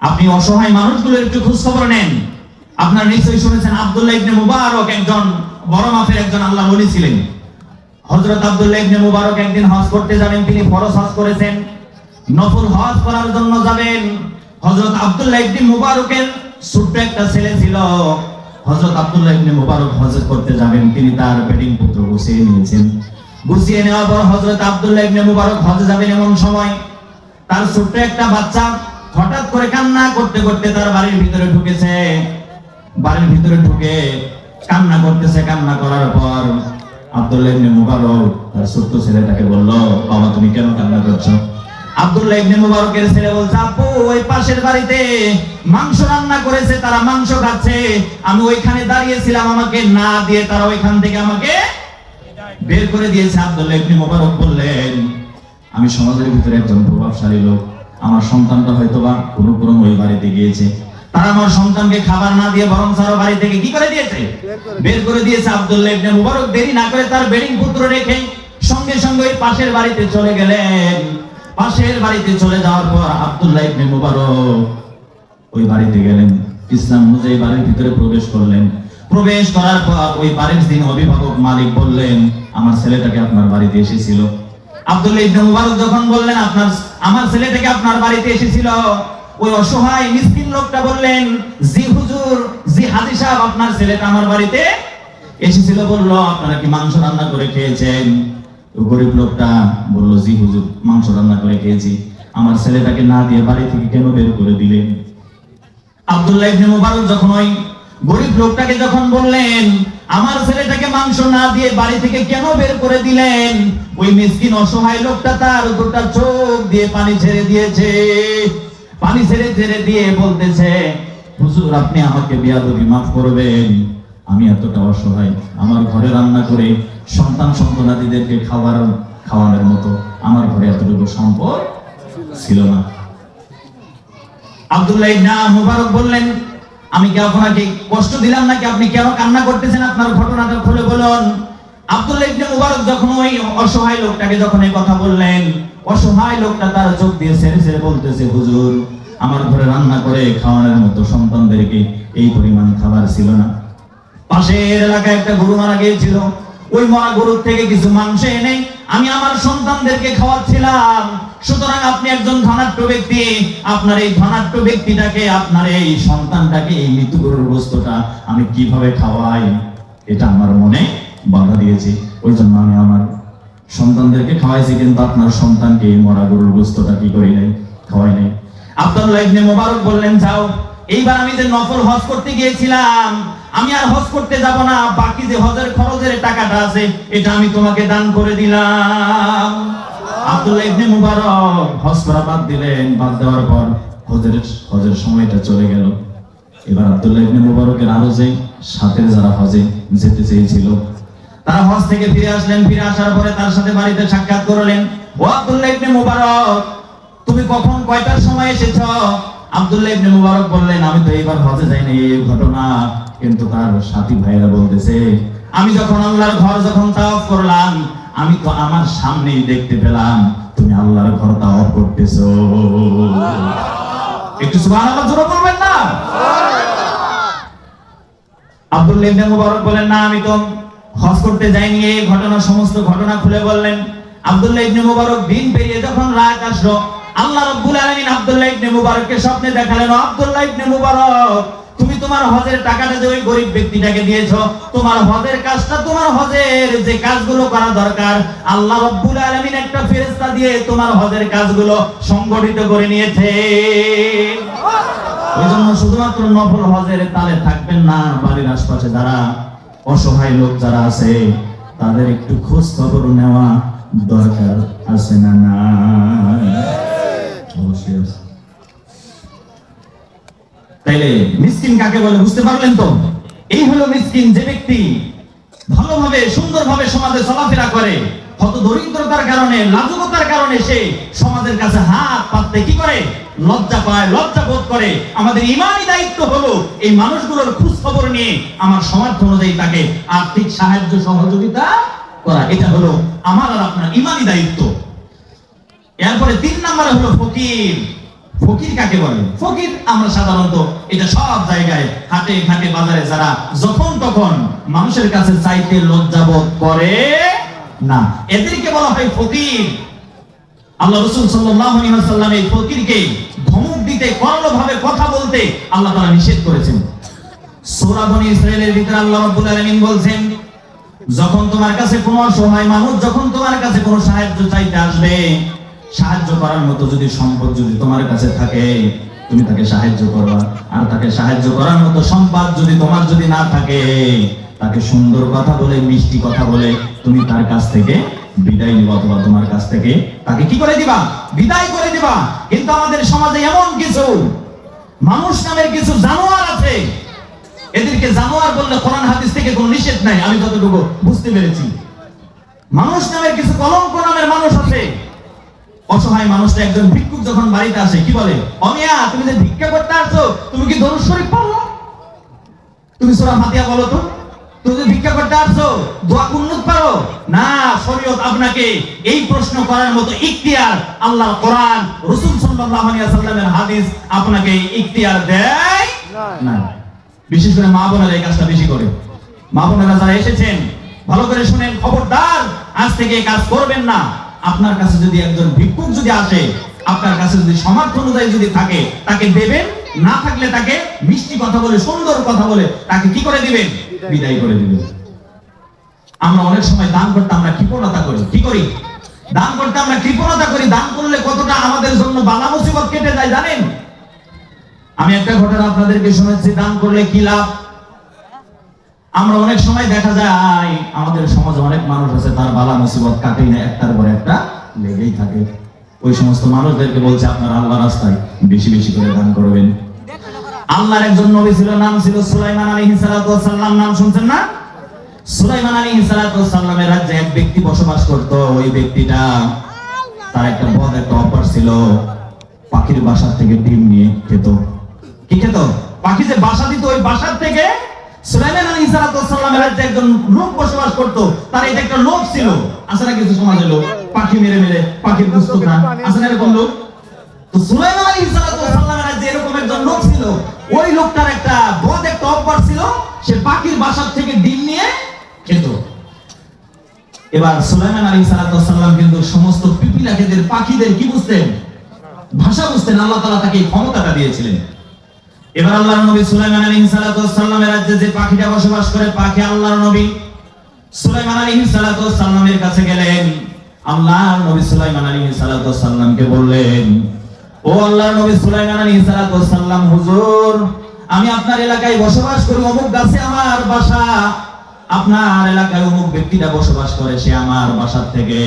S1: আপনি অসহায় মানুষগুলোর একটু খোঁজ খবর নেন। আপনারা নিশ্চয়ই শুনেছেন আব্দুল্লাহ ইবনে মুবারক একজন বড় মাপের একজন আল্লাহ ওলি ছিলেন। হযরত আব্দুল্লাহ ইবনে মুবারক একদিন হজ করতে যাবেন, তিনি ফরজ হজ করেছেন, নফল হজ করার জন্য যাবেন। হযরত আব্দুল্লাহ ইবনে মুবারকের ছোট্ট একটা ছেলে ছিল। হযরত আব্দুল্লাহ ইবনে মুবারক হজ করতে যাবেন, তিনি তার বেডিং পুত্র গুছিয়ে নিয়েছেন। গুছিয়ে নেওয়ার পর হযরত আব্দুল্লাহ ইবনে মুবারক হজে যাবেন, এমন সময় তার ছোট্ট একটা বাচ্চা হঠাৎ করে কান্না করতে করতে তার বাড়ির ভিতরে ঢুকেছে। বাড়ির ভিতরে ঢুকে কান্না করতেছে। কান্না করার পর আব্দুল্লাহ ইবনে মুবারক তার ছোট্ট ছেলেটাকে বলল, বাবা তুমি কেন কান্না করছো? আব্দুল্লাহ ইবনে মুবারকের ছেলে বলছে, আপু ওই পাশের বাড়িতে মাংস রান্না করেছে, তারা মাংস খাচ্ছে, আমি ওইখানে দাঁড়িয়েছিলাম, আমাকে না দিয়ে তারা ওইখান থেকে আমাকে বের করে দিয়েছে। আব্দুল্লাহ ইবনে মুবারক বললেন, আমি সমাজের ভিতরে একজন প্রভাবশালী লোক, আমার সন্তানটা হয়তোবা কোনো ক্রমে ওই বাড়িতে গিয়েছে, তারা আমার সন্তানকে খাবার না দিয়ে বরং তার বাড়ি থেকে কি করে দিয়েছে? বের করে দিয়েছে। আব্দুল্লাহ ইবনে মুবারক দেরি না করে তার বেডিং পুত্র রেখে সঙ্গে সঙ্গে ওই পাশের বাড়িতে চলে গেলেন। পাশের বাড়িতে চলে যাওয়ার পর আব্দুল্লাহ ইবনে মুবারক ওই বাড়িতে গেলেন, ইসলাম অনুযায়ী বাড়ির ভিতরে প্রবেশ করলেন। প্রবেশ করার পর ওই বাড়ির যিনি অভিভাবক মালিক বললেন, আমার ছেলেটাকে আপনার বাড়িতে এসেছিল। আব্দুল্লাহ ইবনে মুবারক যখন বললেন আমার ছেলেটাকে আপনার বাড়িতে এসেছিল, ওই অসহায় মিসকিন লোকটা বললেন, জি হুজুর, জি হাজী সাহেব, আপনার ছেলেটা আমার বাড়িতে এসেছিল। বলল, আপনারা কি মাংস রান্না করে খেয়েছেন? গরিব লোকটা বলল, জি হুজুর, মাংস রান্না করে খেয়েছি। আমার ছেলেটাকে না দিয়ে বাড়ি থেকে কেন বের করে দিলেন? আব্দুল্লাহ ইবনে মুবারক যখন ওই গরিব লোকটাকে যখন বললেন, আমার ছেলেটাকে মাংস না দিয়ে বাড়ি থেকে কেন বের করে দিলেন, ওই মিসকিন অসহায় লোকটা তার দুটো চোখ দিয়ে পানি ছেড়ে দিয়েছে। পানি ছেড়ে ছেড়ে দিয়ে বলতেছে, হুজুর আপনি আমাকে বেয়াদবি মাফ করবেন, আমি এতটা অসহায়, আমার ঘরে রান্না করে সন্তান সন্তানাদিদেরকে খাওয়ানোর মতো আমার ঘরে এতটুকু সম্পদ ছিল না। আব্দুল্লাহ ইবনে মুবারক বললেন, আমি কি আপনাকে কষ্ট দিলাম নাকি? আপনি কেন কান্না করতেছেন? আপনার ঘটনাটা খুলে বলুন। আব্দুল্লাহ ইবনে মুবারক যখন ওই অসহায় লোকটাকে যখন এই কথা বললেন, অসহায় লোকটা তার চোখ দিয়ে ছেড়ে ছেড়ে বলতেছে, হুজুর আমার ঘরে রান্না করে খাওয়ানোর মতো সন্তানদেরকে এই পরিমাণ খাবার ছিল না। পাশের এলাকায় একটা গরু মারা গিয়েছিল, ওই মরা গরুর থেকে কিছু মাংস এনে আমি আমার সন্তানদেরকে খাওয়াচ্ছিলাম। সুতরাং আপনি একজন ধনাঢ্য ব্যক্তি, আপনার এই ধনাঢ্য ব্যক্তিটাকে, আপনার এই সন্তানটাকে এই মৃত্যু গরুর গোশতটা আমি কিভাবে খাওয়াই, এটা আমার মনে বাধা দিয়েছে, ওই জন্য আমি আমার সন্তানদেরকে খাওয়াইছি, কিন্তু আপনার সন্তানকে এই মরা গরুর গোশতটা কি করি নাই, খাওয়াই নাই। আব্দুল্লাহ ইবনে মুবারক বললেন, যাও, এইবার আমি যে নফল হজ করতে গিয়েছিলাম, আমি আর হজ করতে যাব না, বাকি যে হজের খরচের টাকাটা আছে এটা আমি তোমাকে দান করে দিলাম। আব্দুল্লাহ ইবনে মুবারক হজ করা বাদ দিলেন। বাদ দেওয়ার পর হজের সময়টা চলে গেল। এবার আব্দুল্লাহ ইবনে মুবারকের আরো যে সাথে যারা হজে যেতে চেয়েছিল তারা হজ থেকে ফিরে আসলেন। ফিরে আসার পরে তার সাথে বাড়িতে সাক্ষাৎ করলেন, ও আব্দুল্লাহ ইবনে মুবারক, তুমি কখন কয়টার সময় এসেছো? আব্দুল্লাহ ইবনে মুবারক বললেন, আমি তো এইবার হজে যাইনি, এই ঘটনা। কিন্তু তার সাথী ভাইরা বলতেছে, আমি যখন আল্লাহর ঘর যখন তাওয়াফ করলাম, আমি তো আমার সামনেই দেখতে পেলাম তুমি আল্লাহর ঘর তাওয়াফ করতেছো। একটু সুবহানাল্লাহ জোরে বলবেন না? আব্দুল্লাহ ইবনে মুবারক বলেন, না আমি তো হজ করতে যাইনি। এই ঘটনা, সমস্ত ঘটনা খুলে বললেন। আব্দুল্লাহ ইবনে মুবারক দিন পেরিয়ে যখন রাত আসলো, আল্লাহ রাব্বুল আলামিন আব্দুল্লাহ ইবনে মুবারককে স্বপ্নে দেখালেন, আব্দুল্লাহ ইবনে মুবারক, তুমি তোমার হজের টাকাটা যে ওই গরিব ব্যক্তিটাকে দিয়েছো, তোমার হজের কাজটা, তোমার হজের যে কাজগুলো করা দরকার, আল্লাহ রাব্বুল আলামিন একটা ফেরেশতা দিয়ে তোমার হজের কাজগুলো সংগঠিত করে নিয়েছে। ওইজন্য শুধুমাত্র নফল হজের তালে থাকবেন না, বাড়ির আশপাশে যারা অসহায় লোক যারা আছে তাদের একটু খোঁজ খবর নেওয়া দরকার আছে না? না, অবশ্যই আছে। তাইলে মিসকিন কাকে বলে বুঝতে পারলেন তো? এই হলো মিসকিন, যে ব্যক্তি ভালোভাবে সুন্দরভাবে সমাজে চলাফেরা করে, হয়তো দরিদ্রতার কারণে লাজুকতার কারণে সে সমাজের কাছে হাত পাততে কি করে, লজ্জা পায়, লজ্জা বোধ করে। আমাদের ইমানি দায়িত্ব হলো এই মানুষগুলোর খোঁজ খবর নিয়ে আমার সামর্থ্য অনুযায়ী তাকে আর্থিক সাহায্য সহযোগিতা করা। এটা হলো আমার আর আপনার ইমানি দায়িত্ব। এরপরে 3 নম্বরে হলো ফকির। ফকির কাকে বলে? ফকির আমরা সাধারণত এটা সব জায়গায় হাটে ঘাটে বাজারে যারা যখন তখন মানুষের কাছে চাইতে লজ্জাবোধ করে না, এদেরকে বলা হয় ফকির। আল্লাহ রাসূল সাল্লাল্লাহু আলাইহি ওয়াসাল্লাম এই ফকিরকে ধমক দিতে, করলভাবে কথা বলতে আল্লাহ তাআলা নিষেধ করেছেন। সূরা বনী ইসরাঈলের ভিতরে আল্লাহ রাব্বুল আলামিন বলছেন, যখন তোমার কাছে কোনো অসহায় মানুষ যখন তোমার কাছে কোনো সাহায্য চাইতে আসবে, সাহায্য করার মতো যদি সম্পদ যদি তোমার কাছে থাকে, তুমি তাকে সাহায্য করবা। আর তাকে সাহায্য করার মতো সম্পদ যদি তোমার যদি না থাকে, তাকে সুন্দর কথা বলে, মিষ্টি কথা বলে তুমি তার কাছ থেকে বিদায় নিবা, অথবা তোমার কাছ থেকে তাকে কি করে দিবা, বিদায় করে দিবা। কিন্তু আমাদের সমাজে এমন কিছু মানুষ নামের কিছু জানোয়ার আছে, এদেরকে জানোয়ার বললে কোরআন হাদিস থেকে কোনো নিষেধ নাই, আমি যতটুকু বুঝতে পেরেছি। মানুষ নামের কিছু কলঙ্ক নামের মানুষ আছে। অসহায় মানুষটা একজন ভিক্ষুক যখন বাড়িতে আসে, কি বলে, অমিয়া তুমি যে ভিক্ষা করতে আসছো, তুমি কি দরুদ শরীফ পড়ো? তুমি সূরা ফাতিহা বলো তো? তুমি যে ভিক্ষা করতে আসছো, দোয়া কুনুত পারো? না, শরীয়ত আপনাকে এই প্রশ্ন করার মতো ইখতিয়ার, আল্লাহর কোরআন, রাসূল সাল্লাল্লাহু আলাইহি ওয়াসাল্লামের হাদিস আপনাকে ইখতিয়ার দেয় না। বিশেষ করে মা বোনেরা এই কাজটা বেশি করে। মা বোনেরা যারা এসেছেন, ভালো করে শুনেন, খবরদার আজ থেকে এই কাজ করবেন না। আপনার কাছে যদি একজন ভিক্ষুক যদি আসে, আপনার কাছে যদি সামর্থ্য অনুযায়ী যদি থাকে, তাকে দেবেন, না থাকলে তাকে মিষ্টি কথা বলে, সুন্দর কথা বলে তাকে কি করে দিবেন, বিদায় করে দিবেন। আমরা অনেক সময় দান করতে আমরা কৃপণতা করি। কি করি? দান করতে আমরা কৃপণতা করি। দান করলে কতটা আমাদের জন্য বালা মুসিবত কেটে যায় জানেন? আমি একটা ঘটনা আপনাদেরকে শোনাচ্ছি, দান করলে কি লাভ। আমরা অনেক সময় দেখা যায় আমাদের সমাজে অনেক মানুষ আছে, তার বালা মুসিবত কাটেই না, একটার পর একটা লেগেই থাকে। ওই সমস্ত মানুষদেরকে বলছে আপনারা আল্লাহর রাস্তায় বেশি বেশি করে দান করবেন। আল্লাহর একজন নবী ছিল, নাম ছিল সুলাইমান আলাইহিস সালাতু ওয়াস সালাম। নাম শুনছেন না? সুলাইমান আলাইহিস সালাতু ওয়াস সালামের রাজ্যে এক ব্যক্তি বসবাস করত। ওই ব্যক্তিটা, তার একটা বদ একটা অভ্যাস ছিল, পাখির বাসা থেকে ডিম নিয়ে খেত। কি খেত? পাখি যে বাসা দিত, ওই বাসার থেকে সুলাইমান আলাইহিস সালাতু ওয়াস সালামের রাজ্যে একজন লোক বসবাস করত। তার এটা একটা লোক ছিল। আছে না কিছু সমাজে লোক পাখি মেরে মেরে পাখির গোশত খান, আছে না এরকম লোক? তো সুলাইমান আলাইহিস সালাতু ওয়াস সালামের রাজ্যে এরকম একজন লোক ছিল। ওই লোকটার একটা বদ একটা অভ্যাস ছিল, সে পাখির বাসার থেকে ডিম নিয়ে খেত। এবার সুলাইমান আলাইহিস সালাতু ওয়াস সালাম কিন্তু সমস্ত পিপিলাকেদের, পাখিদের কি বুঝতেন, ভাষা বুঝতেন। আল্লাহ তাআলা তাকে এই ক্ষমতাটা দিয়েছিলেন। এবার আল্লাহর নবী সুলাইমান আলাইহিস সালাতু ওয়াস সালামের রাজ্যে যে পাখিটা বসবাস করে, পাখি আল্লাহর নবী সুলাইমান আলাইহিস সালাতু ওয়াস সালামের কাছে গেলেন। আল্লাহর নবী সুলাইমান আলাইহিস সালাতু ওয়াস সালামকে বললেন, ও আল্লাহর নবী সুলাইমান আলাইহিস সালাতু ওয়াস সালাম, হুজুর আমি আপনার এলাকায় বসবাস করি, অমুক গাছে আমার বাসা। আপনার এলাকায় অমুক ব্যক্তিটা বসবাস করে, সে আমার বাসার থেকে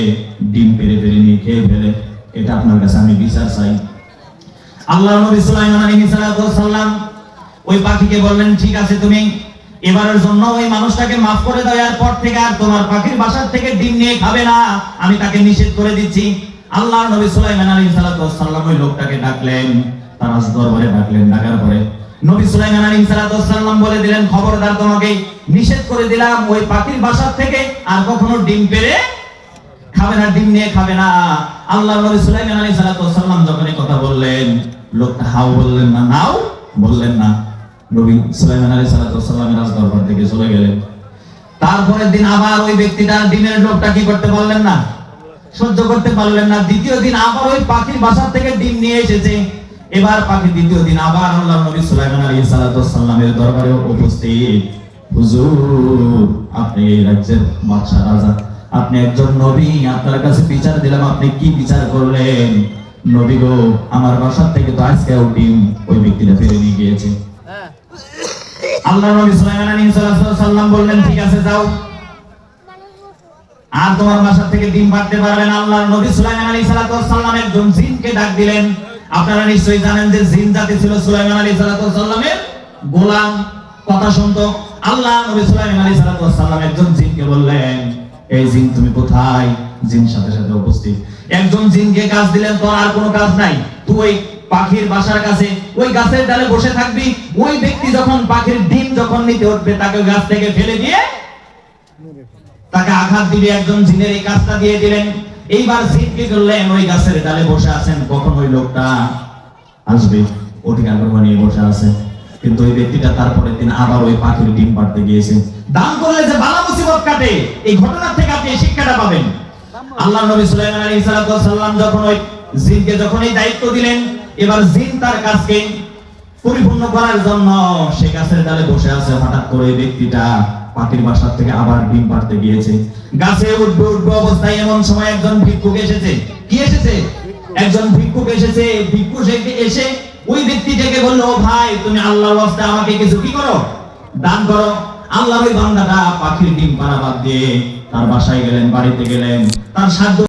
S1: ডিম পেড়ে পেড়ে নিয়ে খেয়ে ফেলে। এটা আপনার কাছে আমি বিচার চাই। আল্লাহর নবী সুলাইমান আলাইহিস সালাতু ওয়াস সালাম ওই পাখিকে বললেন, ঠিক আছে, তুমি এবারের জন্য ওই মানুষটাকে মাফ করে দাও, এরপর থেকে আর তোমার পাখির বাসার থেকে ডিম নিয়ে খাবে না, আমি তাকে নিষেধ করে দিচ্ছি। আল্লাহর নবী সুলাইমান আলাইহিস সালাতু ওয়াস সালাম ওই লোকটাকে ডাকলেন, তার রাজ দরবারে ডাকলেন। ডাকার পরে নবী সুলাইমান আলাইহিস সালাতু ওয়াস সালাম বলে দিলেন, খবরদার, তোমাকে নিষেধ করে দিলাম, ওই পাখির বাসার থেকে আর কখনো ডিম পেড়ে খাবে না, ডিম নিয়ে খাবে না। আল্লাহর নবী সুলাইমান আলাইহিস সালাতু ওয়াস সালাম যখন এই কথা বললেন, লোকটা হাও বললেন না, নাও বললেন না। নবী সুলাইমান আলাইহিস সালাতু ওয়াস সালামের রাজ দরবার থেকে চলে গেলেন। তারপরের দিন আবার ওই ব্যক্তিটা ডিমের লোকটা কি করতে পারলেন না, সহ্য করতে পারলেন না। দ্বিতীয় দিন আবার ওই পাখির বাসা থেকে ডিম নিয়ে এসেছে। এবার পাখি দ্বিতীয় দিন আবার আল্লাহর নবী সুলাইমান আলাইহিস সালাতু ওয়াস সালামের দরবারে উপস্থিত। হুজুর, আপনি এই রাজ্যের বাদশা রাজা, আপনি একজন নবী, আপনার কাছে বিচার দিলাম, আপনি কি বিচার করলেন? নবী গো, আমার বাসার থেকে তো আজকেও ডিম ওই ব্যক্তিটা ফেলে নিয়ে গিয়েছে। আল্লাহর নবী সুলাইমান আলাইহিস সালাম বললেন, ঠিক আছে, যাও, আর তোমার বাসা থেকে ডিম পাড়তে পারবে না। আল্লাহর নবী সুলাইমান আলাইহিস সালাম একজন জিনকে ডাক দিলেন। আপনারা নিশ্চয়ই জানেন যে জিন জাতি ছিল সুলাইমান আলাইহিস সালামের গোলাম, কথা শুনতো। আল্লাহ নবী সুলাইমান আলাইহিস সালাম একজন জিনকে বললেন, এই জিন তুমি কোথায়? জিন সাথে সাথে উপস্থিত। একজন জিনকে কাজ দিলেন, তোর আর কোনো কাজ নাই, তুই পাখির বাসার কাছে ওই গাছের ডালে বসে থাকবি। ওই ব্যক্তি যখন পাখির ডিম যখন নিতে উঠবে, তাকে গাছ থেকে ফেলে দিয়ে তাকে আঘাত দিবে। একজন জিনের এই কাজটা দিয়ে দিলেন। এইবার জিন কি করলেন, ওই গাছের ডালে বসে আছেন, কখন ওই লোকটা আসবে অধিকার নিয়ে বসে আছে। কিন্তু ওই ব্যক্তিটা তারপরের দিন আবার ওই পাখির ডিম পাড়তে গিয়েছে। দান করলে যে বালা মুসিবত কাটে, এই ঘটনা থেকে আপনি এই শিক্ষাটা পাবেন। আল্লাহ নবী সুলাইমান আলাইহিস সালাম যখন ওই জিনকে যখন এই দায়িত্ব দিলেন, এবার জিন তার কাজকে পরিপূর্ণ করার জন্য সে গাছের ডালে বসে আছে। হঠাৎ করে ওই ব্যক্তিটা পাখির বাসা থেকে আবার ডিম পাড়তে গিয়েছে। গাছে উঠবে উঠবে অবস্থায় এমন সময় একজন ভিক্ষুক এসেছে। কি এসেছে? একজন ভিক্ষুক এসেছে। ভিক্ষুক এসে ওই ব্যক্তিটাকে বলল, ভাই তুমি আল্লাহর ওয়াস্তে আমাকে কিছু কি করো, দান করো। আল্লাহর ওই বান্দাটা পাখির ডিম পাড়া বাদ দিয়ে তার বাসায় গেলেন, বাড়িতে গেলেন, তার সাধ্য